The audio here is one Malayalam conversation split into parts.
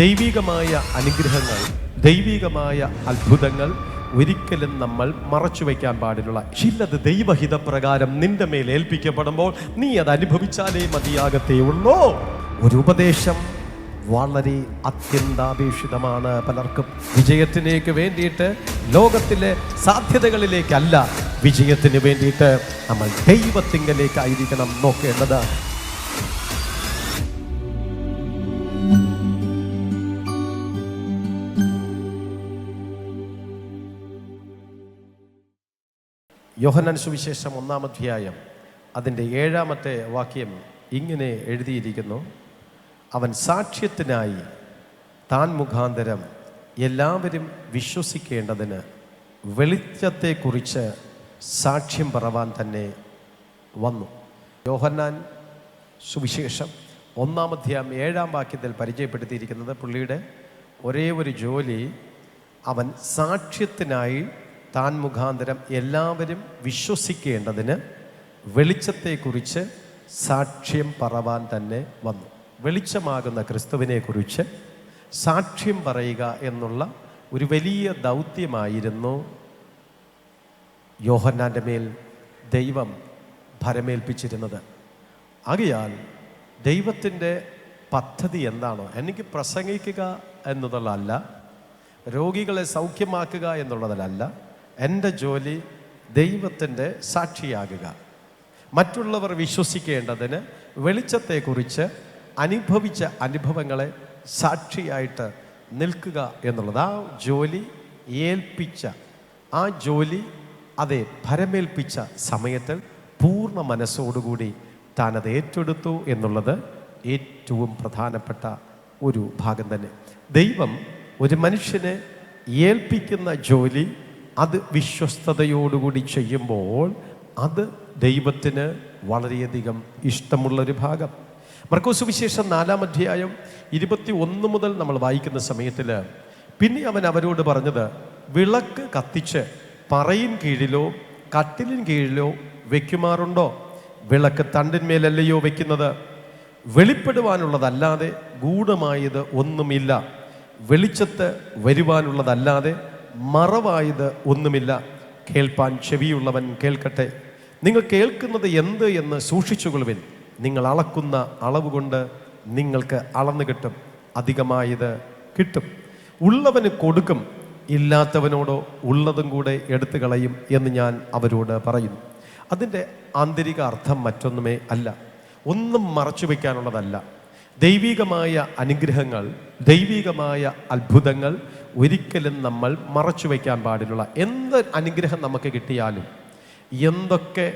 ദൈവികമായ അനുഗ്രഹങ്ങൾ, ദൈവികമായ അത്ഭുതങ്ങൾ ഒരിക്കലും നമ്മൾ മറച്ചു വയ്ക്കാൻ പാടില്ല. ചിലത് ദൈവഹിതപ്രകാരം നിന്റെ മേൽ ഏൽപ്പിക്കപ്പെടുമ്പോൾ നീ അത് അനുഭവിച്ചാലേ മതിയാകത്തേയുള്ളൂ. ഒരു ഉപദേശം വളരെ അത്യന്താപേക്ഷിതമാണ് പലർക്കും. വിജയത്തിലേക്ക് വേണ്ടിയിട്ട്, ലോകത്തിലെ സാധ്യതകളിലേക്കല്ല, വിജയത്തിന് വേണ്ടിയിട്ട് നമ്മൾ ദൈവത്തിങ്കലേക്കായിരിക്കണം നോക്കേണ്ടത്. യോഹന്നാൻ സുവിശേഷം 1-ാം അധ്യായം അതിൻ്റെ 7-ാമത്തെ വാക്യം ഇങ്ങനെ എഴുതിയിരിക്കുന്നു: അവൻ സാക്ഷ്യത്തിനായി താൻ മുഖാന്തരം എല്ലാവരും വിശ്വസിക്കേണ്ടതിന് വെളിച്ചത്തെക്കുറിച്ച് സാക്ഷ്യം പറവാൻ തന്നെ വന്നു. യോഹന്നാൻ സുവിശേഷം 1-ാം അധ്യായം 7-ാം വാക്യത്തിൽ പരിചയപ്പെടുത്തിയിരിക്കുന്നത് പുള്ളിയുടെ ഒരേ ഒരു ജോലി, അവൻ സാക്ഷ്യത്തിനായി താൻ മുഖാന്തരം എല്ലാവരും വിശ്വസിക്കേണ്ടതിന് വെളിച്ചത്തെക്കുറിച്ച് സാക്ഷ്യം പറവാൻ തന്നെ വന്നു. വെളിച്ചമാകുന്ന ക്രിസ്തുവിനെക്കുറിച്ച് സാക്ഷ്യം പറയുക എന്നുള്ള ഒരു വലിയ ദൗത്യമായിരുന്നു യോഹന്നാൻ്റെ മേൽ ദൈവം ഭരമേൽപ്പിച്ചിരുന്നത്. ആകയാൽ ദൈവത്തിൻ്റെ പദ്ധതി എന്താണോ, എനിക്ക് പ്രസംഗിക്കുക എന്നുള്ളതല്ല, രോഗികളെ സൗഖ്യമാക്കുക എന്നുള്ളതല്ല, എൻ്റെ ജോലി ദൈവത്തിൻ്റെ സാക്ഷിയാകുക, മറ്റുള്ളവർ വിശ്വസിക്കേണ്ടതിന് വെളിച്ചത്തെക്കുറിച്ച് അനുഭവിച്ച അനുഭവങ്ങളെ സാക്ഷിയായിട്ട് നിൽക്കുക എന്നുള്ളത്. ആ ജോലി ഏൽപ്പിച്ച, ആ ജോലി അതെ ഭരമേൽപ്പിച്ച സമയത്തിൽ പൂർണ്ണ മനസ്സോടുകൂടി താനത് ഏറ്റെടുത്തു എന്നുള്ളത് ഏറ്റവും പ്രധാനപ്പെട്ട ഒരു ഭാഗം തന്നെ. ദൈവം ഒരു മനുഷ്യനെ ഏൽപ്പിക്കുന്ന ജോലി അത് വിശ്വസ്തയോടുകൂടി ചെയ്യുമ്പോൾ അത് ദൈവത്തിന് വളരെയധികം ഇഷ്ടമുള്ളൊരു ഭാഗം. മർക്കോസ് സുവിശേഷം 4-ാം അധ്യായം 21 മുതൽ നമ്മൾ വായിക്കുന്ന സമയത്തിൽ പിന്നെ അവൻ അവരോട് പറഞ്ഞത്, വിളക്ക് കത്തിച്ച് പറയിൻ കീഴിലോ കട്ടിലിൻ കീഴിലോ വെക്കുമാറുണ്ടോ? വിളക്ക് തണ്ടിന്മേലല്ലയോ വെക്കുന്നത്? വെളിപ്പെടുവാനുള്ളതല്ലാതെ ഗൂഢമായത് ഒന്നുമില്ല, വെളിച്ചത്ത് വരുവാനുള്ളതല്ലാതെ മറവായത് ഒന്നുമില്ല. കേൾപ്പാൻ ചെവിയുള്ളവൻ കേൾക്കട്ടെ. നിങ്ങൾ കേൾക്കുന്നത് എന്ത് എന്ന് സൂക്ഷിച്ചുകൊള്ളുവിൻ. നിങ്ങൾ അളക്കുന്ന അളവ് കൊണ്ട് നിങ്ങൾക്ക് അളന്നു കിട്ടും, അധികമായത് കിട്ടും. ഉള്ളവന് കൊടുക്കും, ഇല്ലാത്തവനോടോ ഉള്ളതും കൂടെ എടുത്തു കളയും എന്ന് ഞാൻ അവരോട് പറയുന്നു. അതിൻ്റെ ആന്തരിക അർത്ഥം മറ്റൊന്നുമേ അല്ല, ഒന്നും മറച്ചു വയ്ക്കാനുള്ളതല്ല. ദൈവികമായ അനുഗ്രഹങ്ങൾ, ദൈവികമായ അത്ഭുതങ്ങൾ ഒരിക്കലും നമ്മൾ മറച്ചു വയ്ക്കാൻ പാടില്ല. എന്ത് അനുഗ്രഹം നമുക്ക് കിട്ടിയാലും, എന്തൊക്കെ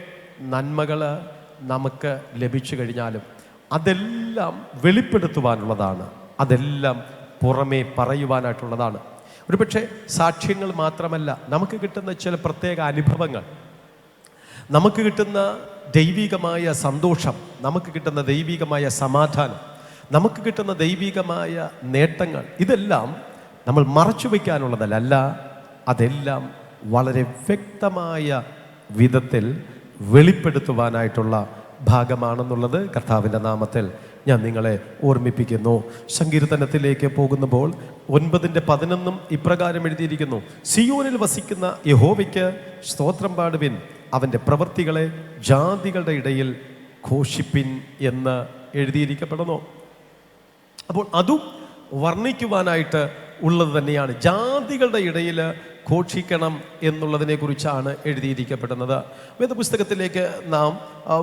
നന്മകൾ നമുക്ക് ലഭിച്ചു കഴിഞ്ഞാലും അതെല്ലാം വെളിപ്പെടുത്തുവാനുള്ളതാണ്, അതെല്ലാം പുറമേ പറയുവാനായിട്ടുള്ളതാണ്. ഒരുപക്ഷെ സാക്ഷ്യങ്ങൾ മാത്രമല്ല, നമുക്ക് കിട്ടുന്ന ചില പ്രത്യേക അനുഭവങ്ങൾ, നമുക്ക് കിട്ടുന്ന ദൈവികമായ സന്തോഷം, നമുക്ക് കിട്ടുന്ന ദൈവികമായ സമാധാനം, നമുക്ക് കിട്ടുന്ന ദൈവികമായ നേട്ടങ്ങൾ, ഇതെല്ലാം നമ്മൾ മറച്ചു വയ്ക്കാനുള്ളതല്ല, അതെല്ലാം വളരെ വ്യക്തമായ വിധത്തിൽ വെളിപ്പെടുത്തുവാനായിട്ടുള്ള ഭാഗമാണെന്നുള്ളത് കർത്താവിൻ്റെ നാമത്തിൽ ഞാൻ നിങ്ങളെ ഓർമ്മിപ്പിക്കുന്നു. സങ്കീർത്തനത്തിലേക്ക് പോകുമ്പോൾ 9:11 ഇപ്രകാരം എഴുതിയിരിക്കുന്നു: സിയോനിൽ വസിക്കുന്ന യഹോവയ്ക്ക് സ്തോത്രം പാടുവിൻ, അവൻ്റെ പ്രവൃത്തികളെ ജാതികളുടെ ഇടയിൽ ഘോഷിപ്പിൻ എന്ന് എഴുതിയിരിക്കപ്പെടുന്നു. അപ്പോൾ അതും വർണ്ണിക്കുവാനായിട്ട് ഉള്ളത് തന്നെയാണ്. ജാതികളുടെ ഇടയിൽ ഘോഷിക്കണം എന്നുള്ളതിനെ കുറിച്ചാണ് എഴുതിയിരിക്കപ്പെടുന്നത്. വേദപുസ്തകത്തിലേക്ക് നാം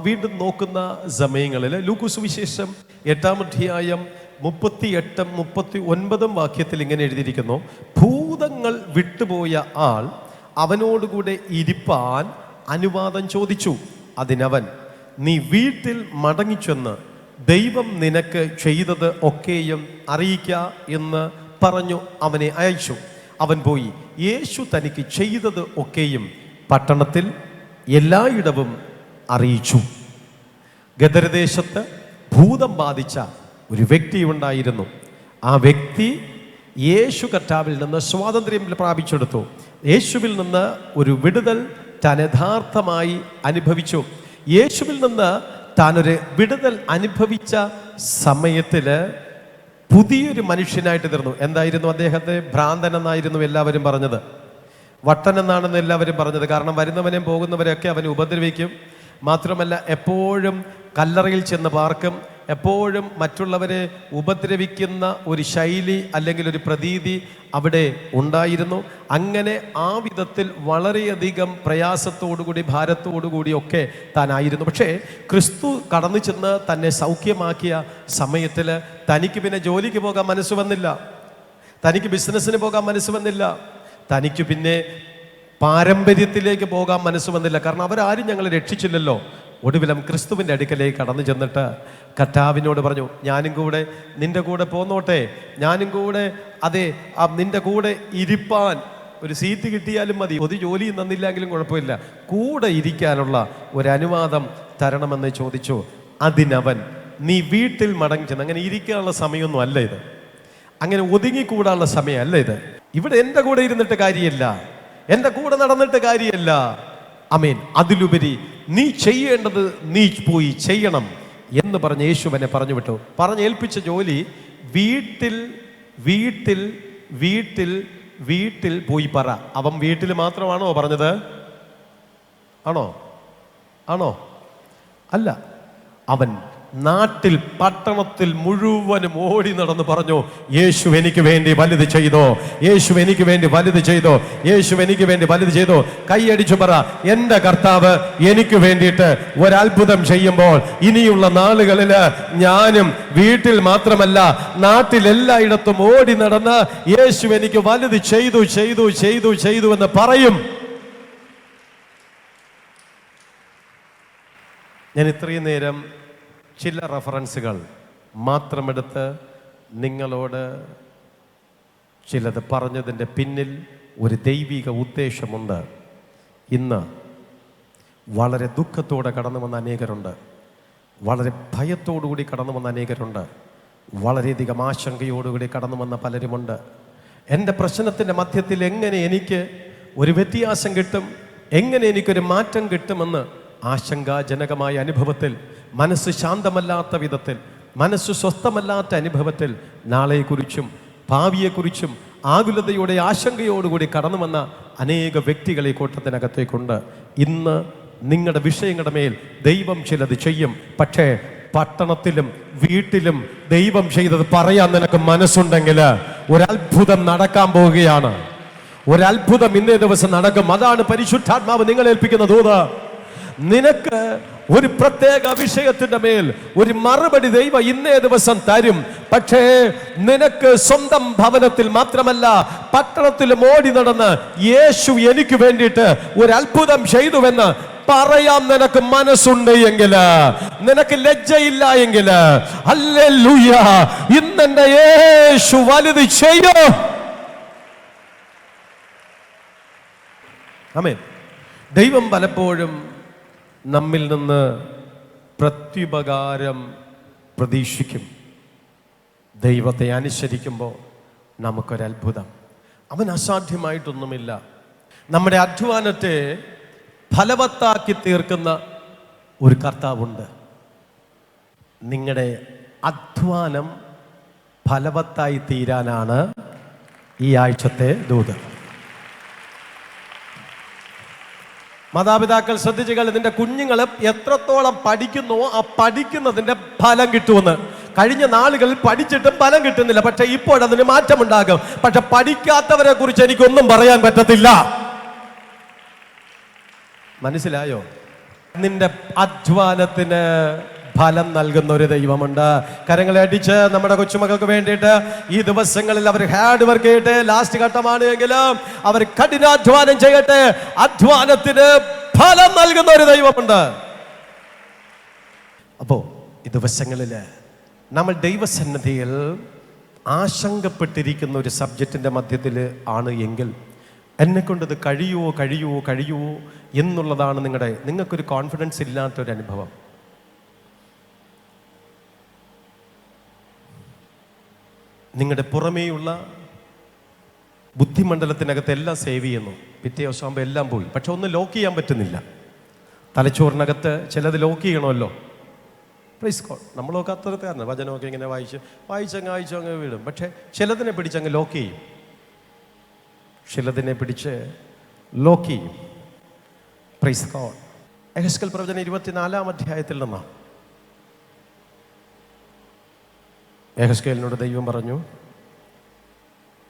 വീണ്ടും നോക്കുന്ന സമയങ്ങളിൽ ലൂക്കോസ് സുവിശേഷം 8-ാം അധ്യായം 38-39 വാക്യത്തിൽ ഇങ്ങനെ എഴുതിയിരിക്കുന്നു: ഭൂതങ്ങൾ വിട്ടുപോയ ആൾ അവനോടുകൂടെ ഇരിപ്പാൻ അനുവാദം ചോദിച്ചു. അതിനവൻ, നീ വീട്ടിൽ മടങ്ങിച്ചെന്ന് ദൈവം നിനക്ക് ചെയ്തത് ഒക്കെയും അറിയിക്ക എന്ന് പറഞ്ഞു അവനെ അയച്ചു. അവൻ പോയി യേശു തനിക്ക് ചെയ്തത് ഒക്കെയും പട്ടണത്തിൽ എല്ലായിടവും അറിയിച്ചു. ഗദരദേശത്ത് ഭൂതം ബാധിച്ച ഒരു വ്യക്തി ഉണ്ടായിരുന്നു. ആ വ്യക്തി യേശു കർത്താവിൽ നിന്ന് സ്വാതന്ത്ര്യം പ്രാപിച്ചെടുത്തു. യേശുവിൽ നിന്ന് ഒരു വിടുതൽ താൻ യഥാർത്ഥമായി അനുഭവിച്ചു. യേശുവിൽ നിന്ന് താനൊരു വിടുതൽ അനുഭവിച്ച സമയത്തിൽ പുതിയൊരു മനുഷ്യനായിട്ട് തീർന്നു. എന്തായിരുന്നു അദ്ദേഹത്തെ? ഭ്രാന്തൻ എന്നായിരുന്നു എല്ലാവരും പറഞ്ഞത്, വട്ടൻ എന്നാണെന്ന് എല്ലാവരും പറഞ്ഞത്. കാരണം വരുന്നവനെയും പോകുന്നവരെയൊക്കെ അവൻ ഉപദ്രവിക്കും. മാത്രമല്ല എപ്പോഴും കല്ലറയിൽ ചെന്ന് പാർക്കും, എപ്പോഴും മറ്റുള്ളവരെ ഉപദ്രവിക്കുന്ന ഒരു ശൈലി അല്ലെങ്കിൽ ഒരു പ്രതീതി അവിടെ ഉണ്ടായിരുന്നു. അങ്ങനെ ആ വിധത്തിൽ വളരെയധികം പ്രയാസത്തോടുകൂടി ഭാരത്തോടുകൂടിയൊക്കെ താനായിരുന്നു. പക്ഷേ ക്രിസ്തു കടന്നു ചെന്ന് തന്നെ സൗഖ്യമാക്കിയ സമയത്തിൽ തനിക്ക് പിന്നെ ജോലിക്ക് പോകാൻ മനസ്സ് വന്നില്ല, തനിക്ക് ബിസിനസ്സിന് പോകാൻ മനസ്സ് വന്നില്ല, തനിക്ക് പിന്നെ പാരമ്പര്യത്തിലേക്ക് പോകാൻ മനസ്സ് വന്നില്ല. കാരണം അവരാരും ഞങ്ങളെ രക്ഷിച്ചില്ലല്ലോ. ഒടുവിലും ക്രിസ്തുവിൻ്റെ അടുക്കലേക്ക് കടന്നു ചെന്നിട്ട് കർത്താവിനോട് പറഞ്ഞു, ഞാനും കൂടെ നിൻ്റെ കൂടെ പോന്നോട്ടെ, ഞാനും കൂടെ നിൻ്റെ കൂടെ ഇരിപ്പാൻ ഒരു സീറ്റ് കിട്ടിയാലും മതി, ഒരു ജോലി തന്നില്ലെങ്കിലും കുഴപ്പമില്ല, കൂടെ ഇരിക്കാനുള്ള ഒരു അനുവാദം തരണമെന്ന് ചോദിച്ചു. അതിനവൻ, നീ വീട്ടിൽ മടങ്ങി ചെന്ന്, അങ്ങനെ ഇരിക്കാനുള്ള സമയമൊന്നും അല്ല ഇത്, അങ്ങനെ ഒതുങ്ങിക്കൂടാനുള്ള സമയമല്ല ഇത്. ഇവിടെ എൻ്റെ കൂടെ ഇരുന്നിട്ട് കാര്യമില്ല, എൻ്റെ കൂടെ നടന്നിട്ട് കാര്യമില്ല. ആമേൻ. അതിലുപരി നീ ചെയ്യേണ്ടത് നീ പോയി ചെയ്യണം എന്ന് പറഞ്ഞ് യേശുവിനെ പറഞ്ഞു വിട്ടു. പറഞ്ഞേൽപ്പിച്ച ജോലി വീട്ടിൽ വീട്ടിൽ വീട്ടിൽ വീട്ടിൽ പോയി പറ. അവൻ വീട്ടിൽ മാത്രമാണോ പറഞ്ഞത്? ആണോ? അല്ല. അവൻ നാട്ടിൽ പട്ടണത്തിൽ മുഴുവനും ഓടി നടന്ന് പറഞ്ഞു, യേശു എനിക്ക് വേണ്ടി വലുത് ചെയ്തോ, യേശു എനിക്ക് വേണ്ടി വലുത് ചെയ്തോ, യേശു എനിക്ക് വേണ്ടി വലുത് ചെയ്തോ. കൈയടിച്ചു പറ, എൻ്റെ കർത്താവ് എനിക്ക് വേണ്ടിയിട്ട് ഒരത്ഭുതം ചെയ്യുമ്പോൾ ഇനിയുള്ള നാളുകളിൽ ഞാനും വീട്ടിൽ മാത്രമല്ല നാട്ടിൽ എല്ലായിടത്തും ഓടി നടന്ന് യേശു എനിക്ക് വലുത് ചെയ്തു ചെയ്തു ചെയ്തു ചെയ്തു എന്ന് പറയും. ഞാൻ ഇത്രയും നേരം ചില റെഫറൻസുകൾ മാത്രമെടുത്ത് നിങ്ങളോട് ചിലത് പറഞ്ഞതിൻ്റെ പിന്നിൽ ഒരു ദൈവിക ഉദ്ദേശമുണ്ട്. ഇന്ന് വളരെ ദുഃഖത്തോടെ കടന്നു വന്ന അനേകരുണ്ട്, വളരെ ഭയത്തോടുകൂടി കടന്നു വന്ന അനേകരുണ്ട്, വളരെയധികം ആശങ്കയോടുകൂടി കടന്നു വന്ന പലരുമുണ്ട്. എൻ്റെ പ്രശ്നത്തിൻ്റെ മധ്യത്തിൽ എങ്ങനെ എനിക്ക് ഒരു വ്യത്യാസം കിട്ടും, എങ്ങനെ എനിക്കൊരു മാറ്റം കിട്ടുമെന്ന് ആശങ്കാജനകമായ അനുഭവത്തിൽ, മനസ്സ് ശാന്തമല്ലാത്ത വിധത്തിൽ, മനസ്സ് സ്വസ്ഥമല്ലാത്ത അനുഭവത്തിൽ നാളെക്കുറിച്ചും ഭാവിയെക്കുറിച്ചും ആകുലതയോടെ ആശങ്കയോടുകൂടി കടന്നു വന്ന അനേക വ്യക്തികളെ കൂട്ടത്തിനകത്തേക്കുണ്ട്. ഇന്ന് നിങ്ങളുടെ വിഷയങ്ങളുടെ മേൽ ദൈവം ചിലത് ചെയ്യും. പക്ഷേ പട്ടണത്തിലും വീട്ടിലും ദൈവം ചെയ്തത് പറയാൻ നിനക്ക് മനസ്സുണ്ടെങ്കിൽ ഒരത്ഭുതം നടക്കാൻ പോവുകയാണ്. ഒരത്ഭുതം ഇന്നേ ദിവസം നടക്കും. അതാണ് പരിശുദ്ധാത്മാവ് നിങ്ങളെ ഏൽപ്പിക്കുന്ന ദൂത്. നിനക്ക് ഒരു പ്രത്യേക വിഷയത്തിന്റെ മേൽ ഒരു മറുപടി ദൈവം ഇന്നേ ദിവസം തരും. പക്ഷേ നിനക്ക് സ്വന്തം ഭവനത്തിൽ മാത്രമല്ല പട്ടണത്തിലും ഓടി നടന്ന് യേശു എനിക്ക് വേണ്ടിയിട്ട് ഒരു അത്ഭുതം ചെയ്തുവെന്ന് പറയാൻ നിനക്ക് മനസ്സുണ്ട് എങ്കിൽ, നിനക്ക് ലജ്ജയില്ല എങ്കിൽ, ഹല്ലേലൂയ, ഇന്നെന്റെ യേശു വലുത് ചെയ്യോ. ആമേൻ. ദൈവം പലപ്പോഴും നമ്മിൽ നിന്ന് പ്രത്യുപകാരം പ്രതീക്ഷിക്കും. ദൈവത്തെ അനുസരിക്കുമ്പോൾ നമുക്കൊരത്ഭുതം. അവൻ അസാധ്യമായിട്ടൊന്നുമില്ല. നമ്മുടെ അധ്വാനത്തെ ഫലവത്താക്കി തീർക്കുന്ന ഒരു കർത്താവുണ്ട്. നിങ്ങളുടെ അധ്വാനം ഫലവത്തായി തീരാനാണ് ഈ ആഴ്ചത്തെ ദൂത്. മാതാപിതാക്കൾ ശ്രദ്ധിച്ചുകൾ, നിന്റെ കുഞ്ഞുങ്ങൾ എത്രത്തോളം പഠിക്കുന്നോ ആ പഠിക്കുന്നതിന്റെ ഫലം കിട്ടുമെന്ന്. കഴിഞ്ഞ നാളുകളിൽ പഠിച്ചിട്ടും ഫലം കിട്ടുന്നില്ല, പക്ഷെ ഇപ്പോഴതിന് മാറ്റമുണ്ടാകും. പക്ഷെ പഠിക്കാത്തവരെ കുറിച്ച് എനിക്കൊന്നും പറയാൻ പറ്റത്തില്ല. മനസ്സിലായോ? നിന്റെ അധ്വാനത്തിന് ഫലം നൽകുന്ന ഒരു ദൈവമുണ്ട്. കരങ്ങളെ അടിച്ച് നമ്മുടെ കൊച്ചുമക്കൾക്ക് വേണ്ടിയിട്ട് ഈ ദിവസങ്ങളിൽ അവർ ഹാർഡ് വർക്ക് ചെയ്യട്ടെ. ലാസ്റ്റ് ഘട്ടമാണ് എങ്കിലും അവർ കഠിനാധ്വാനം ചെയ്യട്ടെ. അധ്വാനത്തിന് ഫലം നൽകുന്ന ഒരു ദൈവമുണ്ട്. അപ്പോ ഈ ദിവസങ്ങളിൽ നമ്മൾ ദൈവസന്നിധിയിൽ ആശങ്കപ്പെട്ടിരിക്കുന്ന ഒരു സബ്ജക്റ്റിന്റെ മധ്യത്തിൽ ആണ് എങ്കിൽ എന്നെക്കൊണ്ടത് കഴിയുമോ എന്നുള്ളതാണ് നിങ്ങൾക്കൊരു കോൺഫിഡൻസ് ഇല്ലാത്തൊരു അനുഭവം. നിങ്ങളുടെ പുറമേയുള്ള ബുദ്ധിമണ്ഡലത്തിനകത്ത് എല്ലാം സേവ് ചെയ്യുന്നു. പിറ്റേ ദിവസമാകുമ്പോൾ എല്ലാം പോയി. പക്ഷെ ഒന്ന് ലോക്ക് ചെയ്യാൻ പറ്റുന്നില്ല. തലച്ചോറിനകത്ത് ചിലത് ലോക്ക് ചെയ്യണമല്ലോ. Praise God. നമ്മളൊക്കെ അത്തരത്തിലാണ് വചനമൊക്കെ ഇങ്ങനെ വായിച്ചങ്ങ് വീടും. പക്ഷേ ചിലതിനെ പിടിച്ചങ്ങ് ലോക്ക് ചെയ്യും, ചിലതിനെ പിടിച്ച് ലോക്ക് ചെയ്യും. Praise God. യെഹെസ്കേൽ പ്രവചനം 24-ാം അധ്യായത്തിൽ നിന്നാണ്. യെഹെസ്കേലിനോട് ദൈവം പറഞ്ഞു,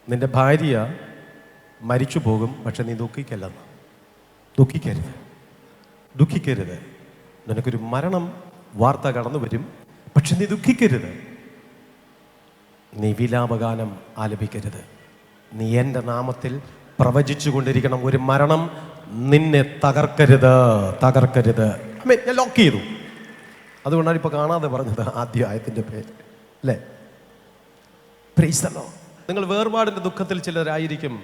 നിന്റെ ഭാര്യ മരിച്ചു പോകും, പക്ഷെ നീ ദുഃഖിക്കല്ലെന്ന്. ദുഃഖിക്കരുത്. നിനക്കൊരു മരണം വാർത്ത കടന്നു വരും, പക്ഷെ നീ ദുഃഖിക്കരുത്. നീ വിലാപഗാനം ആലപിക്കരുത്. നീ എൻ്റെ നാമത്തിൽ പ്രവചിച്ചു കൊണ്ടിരിക്കണം. ഒരു മരണം നിന്നെ തകർക്കരുത്. ഞാൻ ലോക്ക് ചെയ്തു. അതുകൊണ്ടാണ് ഇപ്പോൾ കാണാതെ പറഞ്ഞത് ആദ്യ ആയത്തിൻ്റെ പേര്, അല്ലേ? Praise the Lord. നിങ്ങൾ വേർപാടിൻ്റെ ദുഃഖത്തിൽ ചിലരായിരിക്കും.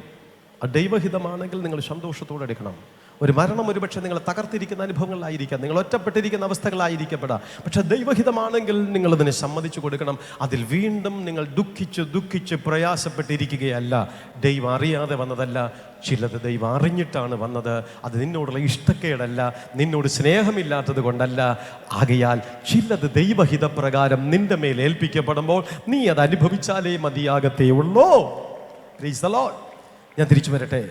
ദൈവഹിതമാണെങ്കിൽ നിങ്ങൾ സന്തോഷത്തോടെ എടുക്കണം. ഒരു മരണം ഒരുപക്ഷെ നിങ്ങൾ തകർത്തിരിക്കുന്ന അനുഭവങ്ങളായിരിക്കാം, നിങ്ങൾ ഒറ്റപ്പെട്ടിരിക്കുന്ന അവസ്ഥകളായിരിക്കപ്പെടാം. പക്ഷെ ദൈവഹിതമാണെങ്കിൽ നിങ്ങളതിനെ സമ്മതിച്ചു കൊടുക്കണം. അതിൽ വീണ്ടും നിങ്ങൾ ദുഃഖിച്ച് പ്രയാസപ്പെട്ടിരിക്കുകയല്ല. ദൈവം അറിയാതെ വന്നതല്ല, ചിലത് ദൈവം അറിഞ്ഞിട്ടാണ് വന്നത്. അത് നിന്നോടുള്ള ഇഷ്ടക്കേടല്ല, നിന്നോട് സ്നേഹമില്ലാത്തത് കൊണ്ടല്ല. ആകയാൽ ചിലത് ദൈവഹിതപ്രകാരം നിന്റെ മേൽ ഏൽപ്പിക്കപ്പെടുമ്പോൾ നീ അത് അനുഭവിച്ചാലേ മതിയാകത്തേ ഉള്ളൂ. Praise the Lord. ഞാൻ തിരിച്ചു വരട്ടെ.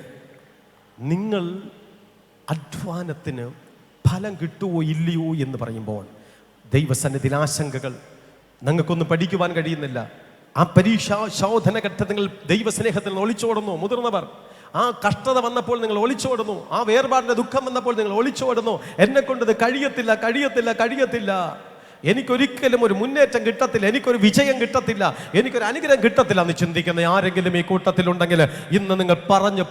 നിങ്ങൾ അധ്വാനത്തിന് ഫലം കിട്ടുമോ ഇല്ലയോ എന്ന് പറയുമ്പോൾ ദൈവസന്നിധിയിൽ ആശങ്കകൾ, നിങ്ങൾക്കൊന്നും പഠിക്കുവാൻ കഴിയുന്നില്ല. ആ പരീക്ഷാ ശോധന ഘട്ടത്തിൽ ദൈവസ്നേഹത്തിൽ നിന്ന് ഒളിച്ചോടുന്നു. മുതിർന്നവർ, ആ കഷ്ടത വന്നപ്പോൾ നിങ്ങൾ ഒളിച്ചോടുന്നു. ആ വേർപാടിന്റെ ദുഃഖം വന്നപ്പോൾ നിങ്ങൾ ഒളിച്ചോടുന്നു. എന്നെ കൊണ്ടത് കഴിയത്തില്ല. എനിക്കൊരിക്കലും ഒരു മുന്നേറ്റം കിട്ടത്തില്ല, എനിക്കൊരു വിജയം കിട്ടത്തില്ല, എനിക്കൊരു അനുഗ്രഹം കിട്ടത്തില്ല എന്ന് ചിന്തിക്കുന്ന ആരെങ്കിലും ഈ കൂട്ടത്തിലുണ്ടെങ്കിൽ ഇന്ന് നിങ്ങൾ പറഞ്ഞ്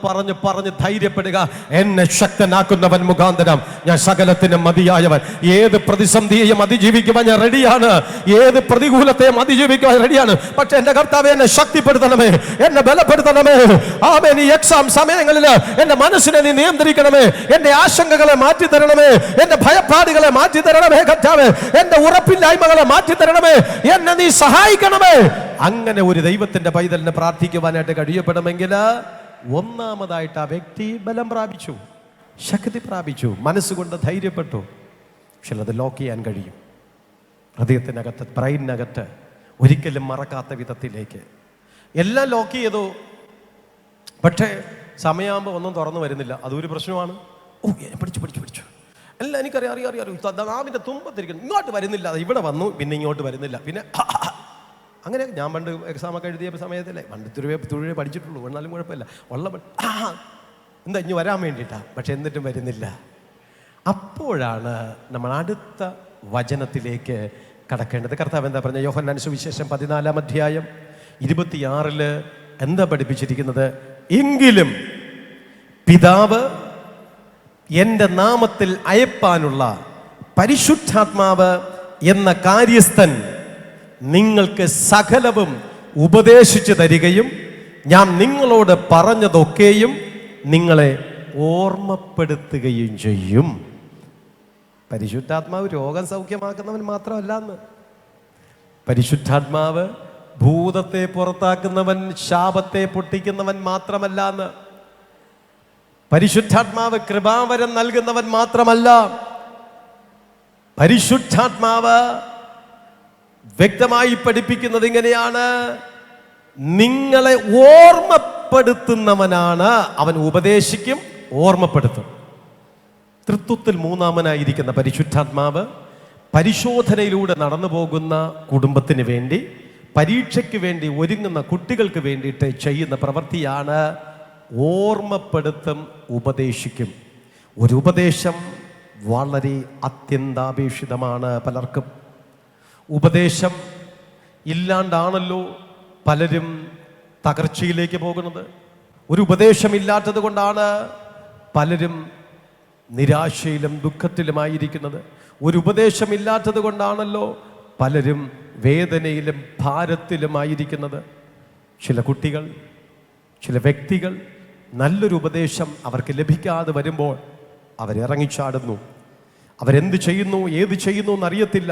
ധൈര്യപ്പെടുക. എന്നെ ശക്തനാക്കുന്നവൻ മുഖാന്തരം ഞാൻ സകലത്തിനും മതിയായവൻ. ഏത് പ്രതിസന്ധിയെയും അതിജീവിക്കുവാൻ ഞാൻ റെഡിയാണ്, ഏത് പ്രതികൂലത്തെയും അതിജീവിക്കുവാൻ റെഡിയാണ്. പക്ഷെ എൻ്റെ കർത്താവേ, എന്നെ ശക്തിപ്പെടുത്തണമേ, എന്നെ ബലപ്പെടുത്തണമേ. ആമേൻ. ഈ എക്സാം സമയങ്ങളിൽ എൻ്റെ മനസ്സിനെ നീ നിയന്ത്രിക്കണമേ, എൻ്റെ ആശങ്കകളെ മാറ്റി തരണമേ, എൻ്റെ ഭയപ്പാടുകളെ മാറ്റി തരണമേ കർത്താവേ, എൻ്റെ ഉറപ്പില്ലായ്മകളെ മാറ്റി തരണമേ, എന്നെ നീ സഹായിക്കണമേ. അങ്ങനെ ഒരു ദൈവത്തിന്റെ പൈതലിനെ പ്രാർത്ഥിക്കുവാനായിട്ട് കഴിയപ്പെടുമെങ്കിൽ ഒന്നാമതായിട്ട് ആ വ്യക്തി ബലം പ്രാപിച്ചു, ശക്തി പ്രാപിച്ചു, മനസ്സുകൊണ്ട് ധൈര്യപ്പെട്ടു. ചിലത് ലോക്ക് ചെയ്യാൻ കഴിയും. ഹൃദയത്തിനകത്ത്, ബ്രെയിനകത്ത് ഒരിക്കലും മറക്കാത്ത വിധത്തിലേക്ക് എല്ലാം ലോക്ക് ചെയ്തു. പക്ഷേ സമയമാകുമ്പോൾ ഒന്നും തുറന്നു വരുന്നില്ല. അതൊരു പ്രശ്നമാണ്. പിടിച്ചു എല്ലാം എനിക്കറിയാം. നാവിൻ്റെ തുമ്പത്തിരിക്കണം, ഇങ്ങോട്ട് വരുന്നില്ല. ഇവിടെ വന്നു, പിന്നെ ഇങ്ങോട്ട് വരുന്നില്ല. പിന്നെ അങ്ങനെ ഞാൻ പണ്ട് എക്സാമൊക്കെ എഴുതിയ സമയത്തല്ലേ, പണ്ട് തുഴവേ പഠിച്ചിട്ടുള്ളൂ. എന്നാലും കുഴപ്പമില്ല. എന്താ ഇനി വരാൻ വേണ്ടിയിട്ടാണ്. പക്ഷെ എന്നിട്ടും വരുന്നില്ല. അപ്പോഴാണ് നമ്മൾ അടുത്ത വചനത്തിലേക്ക് കടക്കേണ്ടത്. കർത്താവ് എന്താ പറഞ്ഞ? യോഹന്നാൻ സുവിശേഷം 14-ാം അധ്യായം 26 എന്താ പഠിപ്പിച്ചിരിക്കുന്നത്? എങ്കിലും പിതാവ് എൻ്റെ നാമത്തിൽ അയപ്പാനുള്ള പരിശുദ്ധാത്മാവ് എന്ന കാര്യസ്ഥൻ നിങ്ങൾക്ക് സകലവും ഉപദേശിച്ചു തരികയും ഞാൻ നിങ്ങളോട് പറഞ്ഞതൊക്കെയും നിങ്ങളെ ഓർമ്മപ്പെടുത്തുകയും ചെയ്യും. പരിശുദ്ധാത്മാവ് രോഗം സൗഖ്യമാക്കുന്നവൻ മാത്രമല്ല എന്ന്. പരിശുദ്ധാത്മാവ് ഭൂതത്തെ പുറത്താക്കുന്നവൻ, ശാപത്തെ പൊട്ടിക്കുന്നവൻ മാത്രമല്ല എന്ന്. പരിശുദ്ധാത്മാവ് കൃപാവരം നൽകുന്നവൻ മാത്രമല്ല. പരിശുദ്ധാത്മാവ് വ്യക്തമായി പഠിപ്പിക്കുന്നത് ഇങ്ങനെയാണ്: നിങ്ങളെ ഓർമ്മപ്പെടുത്തുന്നവനാണ്. അവൻ ഉപദേശിക്കും, ഓർമ്മപ്പെടുത്തും. തൃത്വത്തിൽ മൂന്നാമനായിരിക്കുന്ന പരിശുദ്ധാത്മാവ് പരിശോധനയിലൂടെ നടന്നു പോകുന്ന കുടുംബത്തിന് വേണ്ടി, പരീക്ഷയ്ക്ക് വേണ്ടി ഒരുങ്ങുന്ന കുട്ടികൾക്ക് വേണ്ടിയിട്ട് ചെയ്യുന്ന പ്രവൃത്തിയാണ് ഓർമ്മപ്പെടുത്തും, ഉപദേശിക്കും. ഒരു ഉപദേശം വളരെ അത്യന്താപേക്ഷിതമാണ് പലർക്കും. ഉപദേശം ഇല്ലാണ്ടാണല്ലോ പലരും തകർച്ചയിലേക്ക് പോകുന്നത്. ഒരു ഉപദേശമില്ലാത്തത് കൊണ്ടാണ് പലരും നിരാശയിലും ദുഃഖത്തിലുമായിരിക്കുന്നത്. ഒരു ഉപദേശമില്ലാത്തത് കൊണ്ടാണല്ലോ പലരും വേദനയിലും ഭാരത്തിലുമായിരിക്കുന്നത്. ചില കുട്ടികൾ, ചില വ്യക്തികൾ നല്ലൊരു ഉപദേശം അവർക്ക് ലഭിക്കാതെ വരുമ്പോൾ അവരിറങ്ങിച്ചാടുന്നു. അവരെന്ത് ചെയ്യുന്നു, ഏത് ചെയ്യുന്നു എന്നറിയത്തില്ല,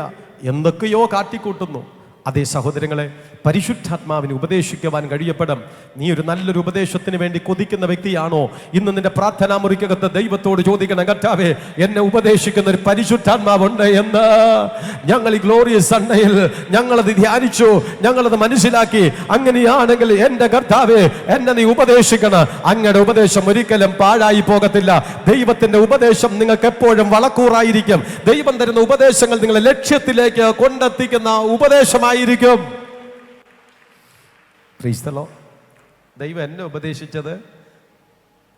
എന്തൊക്കെയോ കാട്ടിക്കൂട്ടുന്നു. അതേ സഹോദരങ്ങളെ, പരിശുദ്ധാത്മാവിന് ഉപദേശിക്കുവാൻ കഴിയപ്പെടും. നീ ഒരു നല്ലൊരു ഉപദേശത്തിന് വേണ്ടി കൊതിക്കുന്ന വ്യക്തിയാണോ? ഇന്ന് നിന്റെ പ്രാർത്ഥനാ മുറിക്കകത്ത് ദൈവത്തോട് ചോദിക്കണം, കർത്താവേ, എന്നെ ഉപദേശിക്കുന്ന ഒരു പരിശുദ്ധാത്മാവുണ്ട് എന്ന്. ഞങ്ങൾ ഈ ഗ്ലോറിയസ് സൺഡേയിൽ ഞങ്ങളത് ധ്യാനിച്ചു, ഞങ്ങളത് മനസ്സിലാക്കി. അങ്ങനെയാണെങ്കിൽ എൻ്റെ കർത്താവേ, എന്നെ നീ ഉപദേശിക്കണം. അങ്ങയുടെ ഉപദേശം ഒരിക്കലും പാഴായി പോകത്തില്ല. ദൈവത്തിന്റെ ഉപദേശം നിങ്ങൾക്ക് എപ്പോഴും വളക്കൂറായിരിക്കും. ദൈവം തരുന്ന ഉപദേശങ്ങൾ നിങ്ങളെ ലക്ഷ്യത്തിലേക്ക് കൊണ്ടെത്തിക്കുന്ന ഉപദേശമായിരിക്കും. ദൈവം എന്നെ ഉപദേശിച്ചത്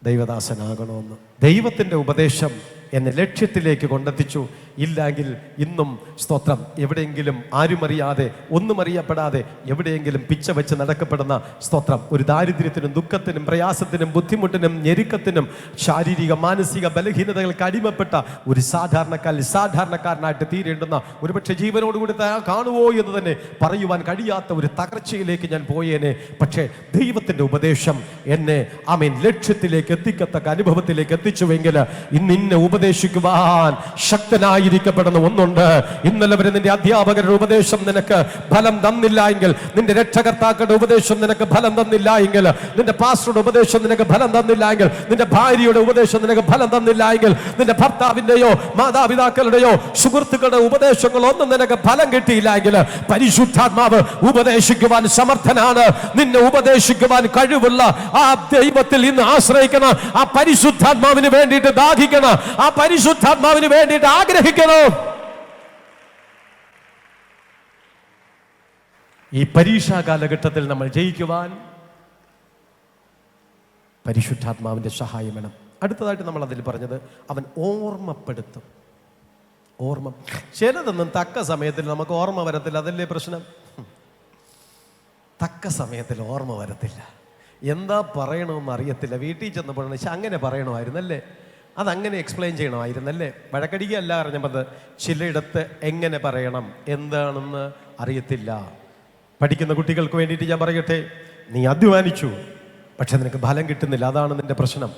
ദൈവദാസനാകണമെന്ന്. ദൈവത്തിന്റെ ഉപദേശം എന്നെ ലക്ഷ്യത്തിലേക്ക് കൊണ്ടെത്തിച്ചു. ഇല്ലെങ്കിൽ ഇന്നും സ്തോത്രം, എവിടെയെങ്കിലും ആരും അറിയാതെ, ഒന്നും അറിയപ്പെടാതെ എവിടെയെങ്കിലും പിച്ച വെച്ച് നടക്കപ്പെടുന്ന സ്തോത്രം, ഒരു ദാരിദ്ര്യത്തിനും ദുഃഖത്തിനും പ്രയാസത്തിനും ബുദ്ധിമുട്ടിനും ഞെരുക്കത്തിനും ശാരീരിക മാനസിക ബലഹീനതകൾക്ക് അടിമപ്പെട്ട ഒരു സാധാരണക്കാരനായിട്ട് തീരേണ്ടുന്ന, ഒരുപക്ഷെ ജീവനോടുകൂടി കാണുവോ എന്ന് തന്നെ പറയുവാൻ കഴിയാത്ത ഒരു തകർച്ചയിലേക്ക് ഞാൻ പോയേനെ. പക്ഷേ ദൈവത്തിന്റെ ഉപദേശം എന്നെ ലക്ഷ്യത്തിലേക്ക് എത്തിക്കത്തക്ക അനുഭവത്തിലേക്ക് എത്തിച്ചുവെങ്കിൽ ഇന്ന് ഉപദേശിക്കുവാൻ ശക്തനായിരിക്കപ്പെടുന്ന ഒന്നുണ്ട്. ഇന്നലെ വരെ നിന്റെ അധ്യാപകരുടെ ഉപദേശം നിനക്ക് ഫലം തന്നില്ല എങ്കിൽ, നിന്റെ രക്ഷകർത്താക്കളുടെ ഉപദേശം നിനക്ക് ഫലം തന്നില്ല എങ്കിൽ, നിന്റെ പാസ്റ്ററുടെ ഉപദേശം നിനക്ക് ഫലം തന്നില്ല എങ്കിൽ, നിന്റെ ഭാര്യയുടെ ഉപദേശം നിനക്ക് ഫലം തന്നില്ല എങ്കിൽ, നിന്റെ ഭർത്താവിന്റെയോ മാതാപിതാക്കളുടെയോ സുഹൃത്തുക്കളുടെ ഉപദേശങ്ങളൊന്നും നിനക്ക് ഫലം കിട്ടിയില്ല എങ്കിൽ, പരിശുദ്ധാത്മാവ് ഉപദേശിക്കുവാൻ സമർത്ഥനാണ്. നിന്നെ ഉപദേശിക്കുവാൻ കഴിവുള്ള ആ ദൈവത്തിൽ ഇന്ന് ആശ്രയിക്കണം. ആ പരിശുദ്ധാത്മാവിന് വേണ്ടിയിട്ട് ദാഹിക്കണം. ആ പരിശുദ്ധാത്മാവിന് വേണ്ടിയിട്ട് ആഗ്രഹിക്കണം. ഈ പരീക്ഷാ കാലഘട്ടത്തിൽ നമ്മൾ ജയിക്കുവാൻ പരിശുദ്ധാത്മാവിന്റെ സഹായം വേണം. അടുത്തതായിട്ട് നമ്മൾ അതിൽ പറഞ്ഞത്, അവൻ ഓർമ്മപ്പെടുത്തും. ചിലതൊന്നും തക്ക സമയത്തിൽ നമുക്ക് ഓർമ്മ വരത്തില്ല. അതല്ലേ പ്രശ്നം. തക്ക സമയത്തിൽ ഓർമ്മ വരത്തില്ല. എന്താ പറയണമെന്ന് അറിയത്തില്ല. വീട്ടിൽ ചെന്നപ്പോൾ അങ്ങനെ പറയണമായിരുന്നല്ലേ, അതങ്ങനെ എക്സ്പ്ലെയിൻ ചെയ്യണമായിരുന്നല്ലേ. വഴക്കടിക്കല്ല അറിഞ്ഞപ്പോൾ ചിലയിടത്ത് എങ്ങനെ പറയണം എന്താണെന്ന് അറിയത്തില്ല. പഠിക്കുന്ന കുട്ടികൾക്ക് വേണ്ടിയിട്ട് ഞാൻ പറയട്ടെ, നീ അധ്വാനിച്ചു, പക്ഷെ നിനക്ക് ഫലം കിട്ടുന്നില്ല. അതാണ് നിന്റെ പ്രശ്നം.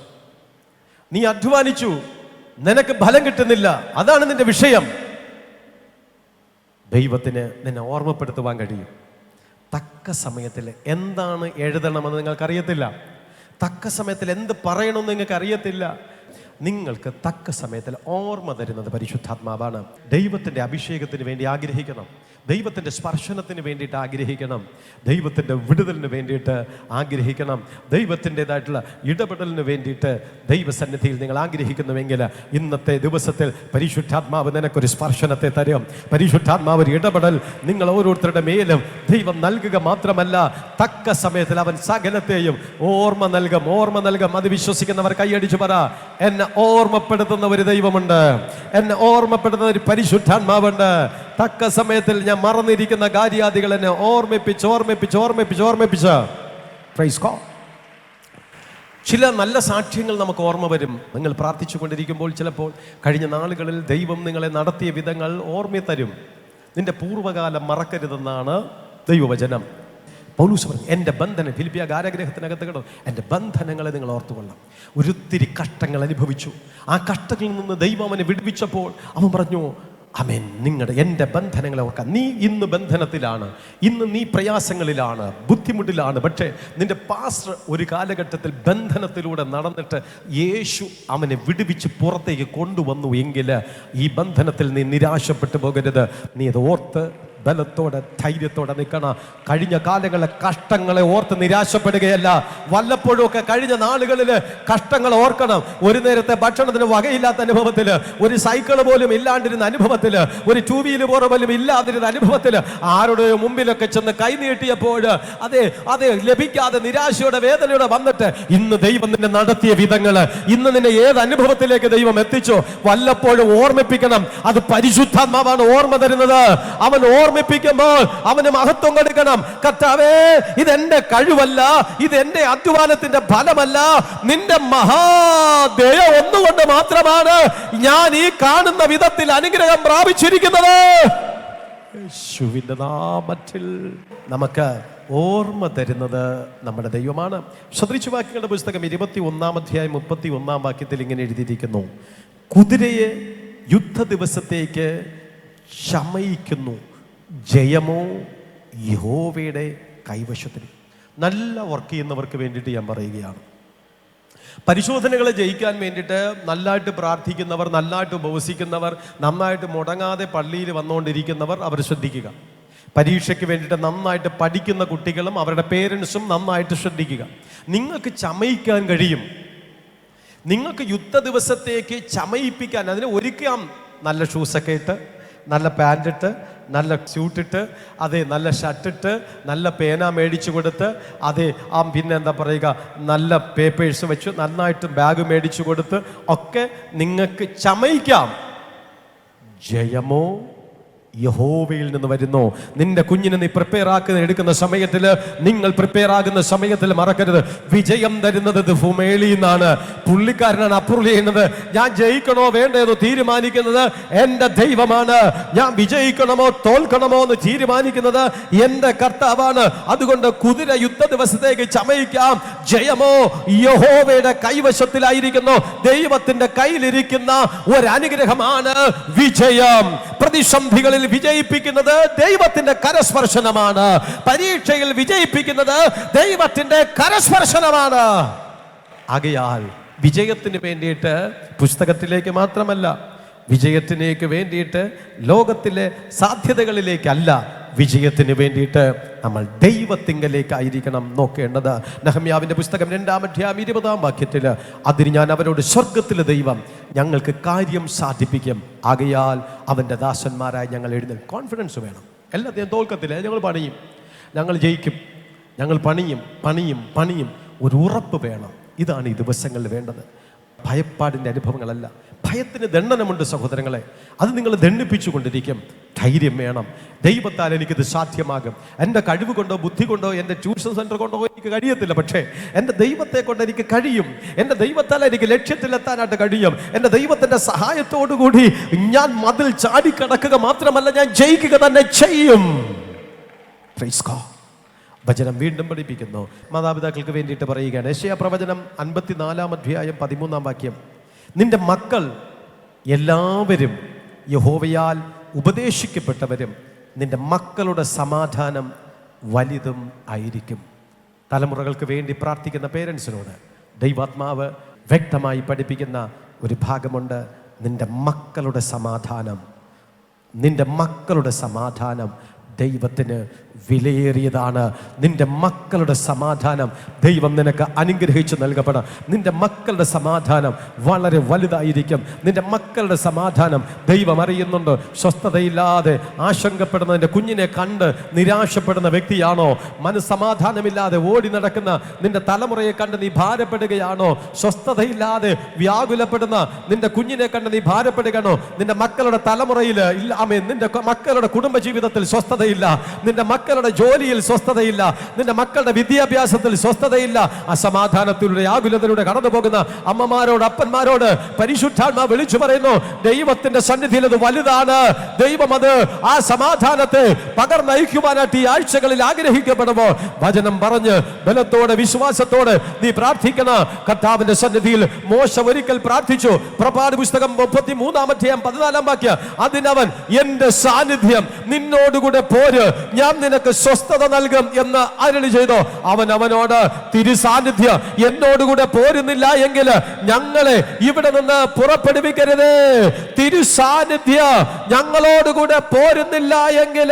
നീ അധ്വാനിച്ചു, നിനക്ക് ഫലം കിട്ടുന്നില്ല, അതാണ് നിന്റെ വിഷയം. ദൈവത്തിന് നിന്നെ ഓർമ്മപ്പെടുത്തുവാൻ കഴിയും. തക്ക സമയത്തിൽ എന്താണ് എഴുതണമെന്ന് നിങ്ങൾക്കറിയത്തില്ല. തക്ക സമയത്തിൽ എന്ത് പറയണമെന്ന് നിങ്ങൾക്ക് അറിയത്തില്ല. നിങ്ങൾക്ക് തക്ക സമയത്തിൽ ഓർമ്മ തരുന്നത് പരിശുദ്ധാത്മാവാണ്. ദൈവത്തിൻ്റെ അഭിഷേകത്തിന് വേണ്ടി ആഗ്രഹിക്കണം. ദൈവത്തിൻ്റെ സ്പർശനത്തിന് വേണ്ടിയിട്ട് ആഗ്രഹിക്കണം. ദൈവത്തിൻ്റെ വിടുതലിന് വേണ്ടിയിട്ട് ആഗ്രഹിക്കണം. ദൈവത്തിൻ്റെതായിട്ടുള്ള ഇടപെടലിന് വേണ്ടിയിട്ട് ദൈവസന്നിധിയിൽ നിങ്ങൾ ആഗ്രഹിക്കുന്നുവെങ്കിൽ ഇന്നത്തെ ദിവസത്തിൽ പരിശുദ്ധാത്മാവ് നിനക്കൊരു സ്പർശനത്തെ തരും. പരിശുദ്ധാത്മാവ് ഒരു ഇടപെടൽ നിങ്ങൾ ഓരോരുത്തരുടെ മേലും ദൈവം നൽകുക മാത്രമല്ല, തക്ക സമയത്തിൽ അവൻ സകലത്തെയും ഓർമ്മ നൽകും. അത് വിശ്വസിക്കുന്നവർ കൈയടിച്ചു പറ, എന്നെ ഓർമ്മപ്പെടുത്തുന്ന ഒരു ദൈവമുണ്ട്, എന്നെ ഓർമ്മപ്പെടുത്തുന്ന ഒരു പരിശുദ്ധാത്മാവുണ്ട്. തക്ക സമയത്തിൽ ഞാൻ മറന്നിരിക്കുന്ന കാര്യാദികൾ എന്നെ ഓർമ്മിപ്പിച്ച് പ്രൈസ് ഗോഡ്. ചില നല്ല സാക്ഷ്യങ്ങൾ നമുക്ക് ഓർമ്മ വരും. നിങ്ങൾ പ്രാർത്ഥിച്ചു കൊണ്ടിരിക്കുമ്പോൾ ചിലപ്പോൾ കഴിഞ്ഞ നാളുകളിൽ ദൈവം നിങ്ങളെ നടത്തിയ വിധങ്ങൾ ഓർമ്മ തരും. നിന്റെ പൂർവ്വകാലം മറക്കരുതെന്നാണ് ദൈവവചനം. പൗലോസ് പറഞ്ഞു, എൻ്റെ ബന്ധനം, ഫിലിപ്പിയ കാരാഗൃഹത്തിനകത്ത് കേട്ടോ, എൻ്റെ ബന്ധനങ്ങളെ നിങ്ങൾ ഓർത്തുകൊള്ളാം. ഒരിത്തിരി കഷ്ടങ്ങൾ അനുഭവിച്ചു. ആ കഷ്ടങ്ങളിൽ നിന്ന് ദൈവം അവനെ വിടുവിച്ചപ്പോൾ അവൻ പറഞ്ഞു, ആമേൻ, എൻ്റെ ബന്ധനങ്ങളെ ഓർക്കാം. നീ ഇന്ന് ബന്ധനത്തിലാണ്, ഇന്ന് നീ പ്രയാസങ്ങളിലാണ്, ബുദ്ധിമുട്ടിലാണ്. പക്ഷേ നിന്റെ പാസ്റ്റർ ഒരു കാലഘട്ടത്തിൽ ബന്ധനത്തിലൂടെ നടന്നിട്ട് യേശു അവനെ വിടുവിച്ച് പുറത്തേക്ക് കൊണ്ടുവന്നു എങ്കിൽ ഈ ബന്ധനത്തിൽ നീ നിരാശപ്പെട്ടു പോകരുത്. നീ അത് ഓർത്ത് ബലത്തോടെ ധൈര്യത്തോടെ നിൽക്കണം. കഴിഞ്ഞ കാലങ്ങളിലെ കഷ്ടങ്ങളെ ഓർത്ത് നിരാശപ്പെടുകയല്ല. വല്ലപ്പോഴും ഒക്കെ കഴിഞ്ഞ നാളുകളിൽ കഷ്ടങ്ങൾ ഓർക്കണം. ഒരു നേരത്തെ ഭക്ഷണത്തിന് വകയില്ലാത്ത അനുഭവത്തിൽ, ഒരു സൈക്കിള് പോലും ഇല്ലാണ്ടിരുന്ന അനുഭവത്തിൽ, ഒരു 2 വീലർ പോലും ഇല്ലാതിരുന്ന അനുഭവത്തിൽ, ആരുടെ മുമ്പിലൊക്കെ ചെന്ന് കൈ നീട്ടിയപ്പോൾ അതെ ലഭിക്കാതെ നിരാശയുടെ വേദനയോടെ വന്നിട്ട് ഇന്ന് ദൈവം നിന്നെ നടത്തിയ വിധങ്ങള്, ഇന്ന് നിന്നെ ഏത് അനുഭവത്തിലേക്ക് ദൈവം എത്തിച്ചോ വല്ലപ്പോഴും ഓർമ്മിപ്പിക്കണം. അത് പരിശുദ്ധാത്മാവാണ് ഓർമ്മ തരുന്നത്. അവൻ ഓർമ്മിപ്പിക്കുമ്പോൾ അവന് മഹത്വം കൊടുക്കണം. കർത്താവേ, ഇതെന്റെ കഴിവല്ല, ഇതെന്റെ അധ്വാനത്തിന്റെ ഫലമല്ല, നിന്റെ മഹാദയ ഒന്നുകൊണ്ട് മാത്രമാണ് ഞാൻ ഈ കാണുന്ന വിധത്തിൽ അനുഗ്രഹം പ്രാപിച്ചിരിക്കുന്നത്. യേശുവിന്റെ നാമത്തിൽ നമുക്ക് ഓർമ്മ തരുന്നത് നമ്മുടെ ദൈവമാണ്. സദൃശവാക്യങ്ങളുടെ പുസ്തകം 21-ാം അധ്യായം 31-ാം വാക്യത്തിൽ ഇങ്ങനെ എഴുതിയിരിക്കുന്നു, കുതിരയെ യുദ്ധ ദിവസത്തേക്ക് ശമയിക്കുന്നു, ജയമോ യഹോവയുടെ കൈവശത്തിൽ. നല്ല വർക്ക് ചെയ്യുന്നവർക്ക് വേണ്ടിയിട്ട് ഞാൻ പറയുകയാണ്, പരിശോധനകളെ ജയിക്കാൻ വേണ്ടിയിട്ട് നല്ലതായിട്ട് പ്രാർത്ഥിക്കുന്നവർ, നല്ലതായിട്ട് ഉപവസിക്കുന്നവർ, നന്നായിട്ട് മുടങ്ങാതെ പള്ളിയിൽ വന്നുകൊണ്ടിരിക്കുന്നവർ അവർ ശ്രദ്ധിക്കുക. പരീക്ഷയ്ക്ക് വേണ്ടിയിട്ട് നന്നായിട്ട് പഠിക്കുന്ന കുട്ടികളും അവരുടെ പേരൻസും നന്നായിട്ട് ശ്രദ്ധിക്കുക. നിങ്ങൾക്ക് ചമയിക്കാൻ കഴിയും, നിങ്ങൾക്ക് യുദ്ധ ദിവസത്തേക്ക് ചമയിപ്പിക്കാൻ, അതിനെ ഒരുക്കാം. നല്ല ഷൂസൊക്കെ ഇട്ട്, നല്ല പാൻറ്റിട്ട്, നല്ല സ്യൂട്ടിട്ട്, അതെ നല്ല ഷർട്ടിട്ട്, നല്ല പേന മേടിച്ചു കൊടുത്ത്, അതെ പിന്നെ എന്താ പറയുക, നല്ല പേപ്പേഴ്സ് വെച്ച് നന്നായിട്ട് ബാഗ് മേടിച്ചു കൊടുത്ത് ഒക്കെ നിങ്ങൾക്ക് ചമയിക്കാം. ജയമോ യഹോവയിൽ നിന്ന് വരുന്നു. നിന്റെ കുഞ്ഞിനെ നീ പ്രിപ്പയർ എടുക്കുന്ന സമയത്തിൽ, നിങ്ങൾ പ്രിപ്പയർ ആകുന്ന സമയത്തിൽ മറക്കരുത്, വിജയം തരുന്നത് ഭൂമേളിന്നാണ്. പുള്ളിക്കാരനാണ് അപ്രൂവ് ചെയ്യുന്നത്. ഞാൻ ജയിക്കണോ വേണ്ടേന്ന് തീരുമാനിക്കുന്നത് എൻ്റെ ദൈവമാണ്. ഞാൻ വിജയിക്കണമോ തോൽക്കണമോ എന്ന് തീരുമാനിക്കുന്നത് എൻ്റെ കർത്താവാണ്. അതുകൊണ്ട് കുതിര യുദ്ധ ദിവസത്തേക്ക് ചമയിക്കാം. ജയമോ യഹോവയുടെ കൈവശത്തിലായിരിക്കുന്നു. ദൈവത്തിന്റെ കയ്യിലിരിക്കുന്ന ഒരനുഗ്രഹമാണ് വിജയം. പ്രതിസന്ധികളിൽ വിജയിപ്പിക്കുന്നത് ദൈവത്തിന്റെ കരസ്പർശനമാണ്. പരീക്ഷയിൽ വിജയിപ്പിക്കുന്നത് ദൈവത്തിന്റെ കരസ്പർശനമാണ്. ആകയാൽ വിജയത്തിന് വേണ്ടിയിട്ട് പുസ്തകത്തിലേക്ക് മാത്രമല്ല, വിജയത്തിലേക്ക് വേണ്ടിയിട്ട് ലോകത്തിലെ സാധ്യതകളിലേക്കല്ല, വിജയത്തിന് വേണ്ടിയിട്ട് നമ്മൾ ദൈവത്തിങ്കലേക്കായിരിക്കണം നോക്കേണ്ടത്. നെഹമ്യാവിന്റെ പുസ്തകം 2-ാം അധ്യായം 20-ാം വാക്യത്തിൽ, അതിന് ഞാൻ അവരോട്, സ്വർഗത്തിലെ ദൈവം ഞങ്ങൾക്ക് കാര്യം സാധിപ്പിക്കും, ആകയാൽ അവൻ്റെ ദാസന്മാരായി ഞങ്ങൾ എഴുന്നേൽക്കും. കോൺഫിഡൻസ് വേണം. എല്ലാത്തിനും തോൽക്കത്തില്ല, ഞങ്ങൾ പണിയും, ഞങ്ങൾ ജയിക്കും, ഞങ്ങൾ പണിയും. ഒരു ഉറപ്പ് വേണം. ഇതാണ് ഈ ദിവസങ്ങളിൽ വേണ്ടത്. ഭയപ്പാടിൻ്റെ അനുഭവങ്ങളല്ല. ഭയത്തിന് ദണ്ഡനമുണ്ട് സഹോദരങ്ങളെ, അത് നിങ്ങൾ ദണ്ഡിപ്പിച്ചുകൊണ്ടിരിക്കും. ധൈര്യം വേണം. ദൈവത്താൽ എനിക്കിത് സാധ്യമാകും. എൻ്റെ കഴിവ് കൊണ്ടോ ബുദ്ധി കൊണ്ടോ എൻ്റെ ട്യൂഷൻ സെൻറ്റർ കൊണ്ടോ എനിക്ക് കഴിയത്തില്ല, പക്ഷേ എൻ്റെ ദൈവത്തെ കൊണ്ട് എനിക്ക് കഴിയും. എൻ്റെ ദൈവത്താൽ എനിക്ക് ലക്ഷ്യത്തിലെത്താനായിട്ട് കഴിയും. എൻ്റെ ദൈവത്തിൻ്റെ സഹായത്തോടു കൂടി ഞാൻ മതിൽ ചാടിക്കടക്കുക മാത്രമല്ല, ഞാൻ ജയിക്കുക തന്നെ ചെയ്യും. Praise God. വചനം വീണ്ടും പഠിപ്പിക്കുന്നു, മാതാപിതാക്കൾക്ക് വേണ്ടിയിട്ട് പറയുകയാണ്. യെശയ്യാ പ്രവചനം 54-ാം അധ്യായം 13-ാം വാക്യം, നിന്റെ മക്കൾ എല്ലാവരും യഹോവയാൽ ഉപദേശിക്കപ്പെട്ടവരും നിന്റെ മക്കളുടെ സമാധാനം വലുതും ആയിരിക്കും. തലമുറകൾക്ക് വേണ്ടി പ്രാർത്ഥിക്കുന്ന പേരൻസിനോട് ദൈവാത്മാവ് വ്യക്തമായി പഠിപ്പിക്കുന്ന ഒരു ഭാഗമുണ്ട്. നിന്റെ മക്കളുടെ സമാധാനം ദൈവത്തിന് വിലയേറിയതാണ്. നിന്റെ മക്കളുടെ സമാധാനം ദൈവം നിനക്ക് അനുഗ്രഹിച്ച് നൽകപ്പെടാം. നിന്റെ മക്കളുടെ സമാധാനം വളരെ വലുതായിരിക്കും. നിന്റെ മക്കളുടെ സമാധാനം ദൈവം അറിയുന്നുണ്ട്. സ്വസ്ഥതയില്ലാതെ ആശങ്കപ്പെടുന്ന നിന്റെ കുഞ്ഞിനെ കണ്ട് നിരാശപ്പെടുന്ന വ്യക്തിയാണോ? മനസ്സമാധാനമില്ലാതെ ഓടി നടക്കുന്ന നിന്റെ തലമുറയെ കണ്ട് നീ ഭാരപ്പെടുകയാണോ? സ്വസ്ഥതയില്ലാതെ വ്യാകുലപ്പെടുന്ന നിന്റെ കുഞ്ഞിനെ കണ്ട് നീ ഭാരപ്പെടുകയാണോ? നിന്റെ മക്കളുടെ തലമുറയിൽ ഇല്ല, നിന്റെ മക്കളുടെ കുടുംബജീവിതത്തിൽ സ്വസ്ഥതയില്ല, നിന്റെ മക്കളുടെ ജോലിയിൽ സ്വസ്ഥതയില്ല, നിന്റെ മക്കളുടെ വിദ്യാഭ്യാസത്തിൽ സ്വസ്ഥതയില്ല, അസമാധാനത്തിലൂടെ ആകുലതയിലൂടെ കടന്നു പോകുന്ന അമ്മമാരോട് അപ്പന്മാരോട് പരിശുദ്ധാത്മാ വിളിച്ചു പറയുന്നു, ദൈവത്തിന്റെ സന്നിധിയിൽ അത് വലുതാണ്. ദൈവം അത് ആ സമാധാനത്തെ പകർന്നയക്കുവാനായിട്ട് ഈ ആഴ്ചകളിൽ ആഗ്രഹിക്കപ്പെടുമോ? വചനം പറഞ്ഞ് ബലത്തോടെ വിശ്വാസത്തോടെ നീ പ്രാർത്ഥിക്കണം. കർത്താവിന്റെ സന്നിധിയിൽ മോശ ഒരിക്കൽ പ്രാർത്ഥിച്ചു. പുറപ്പാട് പുസ്തകം 33-ാം അധ്യായം 14-ാം വാക്യം, അതിനവൻ എന്റെ സാന്നിധ്യം നിന്നോടുകൂടെ പോര്, ഞാൻ നിനക്ക് സ്വസ്ഥത നൽകും എന്ന് അരുളി ചെയ്തു. അവനോട്, തിരുസാന്നിധ്യം എന്നോടുകൂടെ പോരുന്നില്ല എങ്കിൽ ഞങ്ങളെ ഇവിടെ നിന്ന് പുറപ്പെടുവിക്കരുത്. തിരുസാന്നിധ്യം ഞങ്ങളോടുകൂടെ പോരുന്നില്ല എങ്കിൽ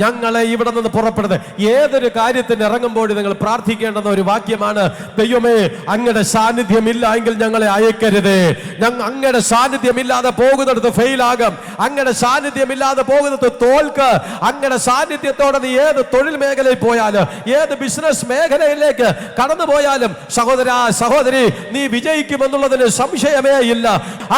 ഞങ്ങളെ ഇവിടെ നിന്ന് പുറപ്പെടുന്നത്. ഏതൊരു കാര്യത്തിന് ഇറങ്ങുമ്പോൾ നിങ്ങൾ പ്രാർത്ഥിക്കേണ്ടുന്ന ഒരു വാക്യമാണ്, ദൈവമേ അങ്ങയുടെ സാന്നിധ്യമില്ല എങ്കിൽ ഞങ്ങളെ അയക്കരുത്. അങ്ങയുടെ സാന്നിധ്യമില്ലാതെ പോകുന്നിടത്ത് ഫെയിലാകും, അങ്ങയുടെ സാന്നിധ്യമില്ലാതെ പോകുന്നത് തോൽക്ക്. അങ്ങയുടെ സാന്നിധ്യത്തോടെ നീ ഏത് തൊഴിൽ മേഖലയിൽ പോയാലും, ഏത് ബിസിനസ് മേഖലയിലേക്ക് കടന്നു പോയാലും സഹോദര സഹോദരി, നീ വിജയിക്കുമെന്നുള്ളതിന് സംശയമേ ഇല്ല.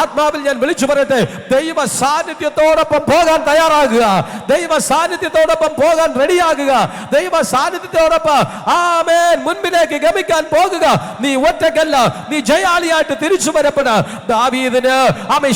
ആത്മാവിൽ ഞാൻ വിളിച്ചു പറയട്ടെ, ദൈവ സാന്നിധ്യത്തോടൊപ്പം പോകാൻ തയ്യാറാകുക, ദൈവ സാന്നിധ്യത്തോടൊപ്പം പോകാൻ റെഡിയാകുക, ദൈവ സാന്നിധ്യത്തോടൊപ്പം ആമേൻ മുൻപിലേക്ക് ഗമിക്കാൻ പോകുക. നീ ഒറ്റയ്ക്കല്ല, നീ ജയാളിയായിട്ട് തിരിച്ചു വരപ്പെടുക. ദാവീദിന്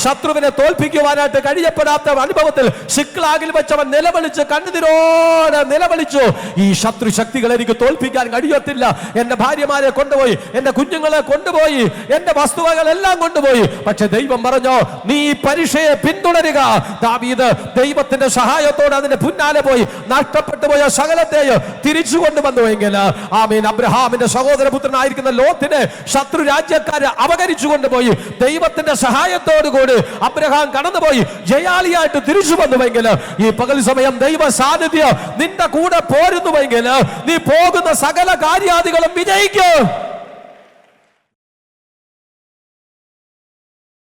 ശത്രുവിനെ തോൽപ്പിക്കുവാനായിട്ട് കഴിയപ്പെടാത്ത അനുഭവത്തിൽ സിക്ലാഗിൽ വെച്ചവൻ നിലവിളിച്ച് കണ്ണു കണ്ണുനീരോടെ നിലവിളിച്ചു, ഈ ശത്രു ശക്തികളെ എനിക്ക് തോൽപ്പിക്കാൻ കഴിയത്തില്ല. എന്റെ ഭാര്യമാരെ കൊണ്ടുപോയി, എന്റെ കുഞ്ഞുങ്ങളെ കൊണ്ടുപോയി, എന്റെ വസ്തുവകളെല്ലാം കൊണ്ടുപോയി. പക്ഷെ ദൈവം പറഞ്ഞു, നീ ഈ പരീക്ഷയെ പിന്തുടരുക. ദാവീദ് ദൈവത്തിന്റെ സഹായത്തോടെ അതിന്റെ പിന്നാലെ പോയി നഷ്ടപ്പെട്ടു പോയ സകലത്തെയും തിരിച്ചു കൊണ്ടുവന്നുവെങ്കിൽ, ആമീൻ, അബ്രഹാമിന്റെ സഹോദരപുത്രനായിരിക്കുന്ന ലോത്തിനെ ശത്രു രാജ്യക്കാരെ അപകരിച്ചു കൊണ്ടുപോയി ദൈവത്തിന്റെ സഹായത്തോടു കൂടി അബ്രഹാം കടന്നുപോയി ജയാളിയായിട്ട് തിരിച്ചു വന്നുവെങ്കിൽ, ഈ പകൽ സമയം ദൈവ സാന്നിധ്യം നിന്റെ കൂടെ പോരുന്നുവെങ്കിൽ, നീ പോകുന്ന സകല കാര്യാദികളും വിജയിക്കും.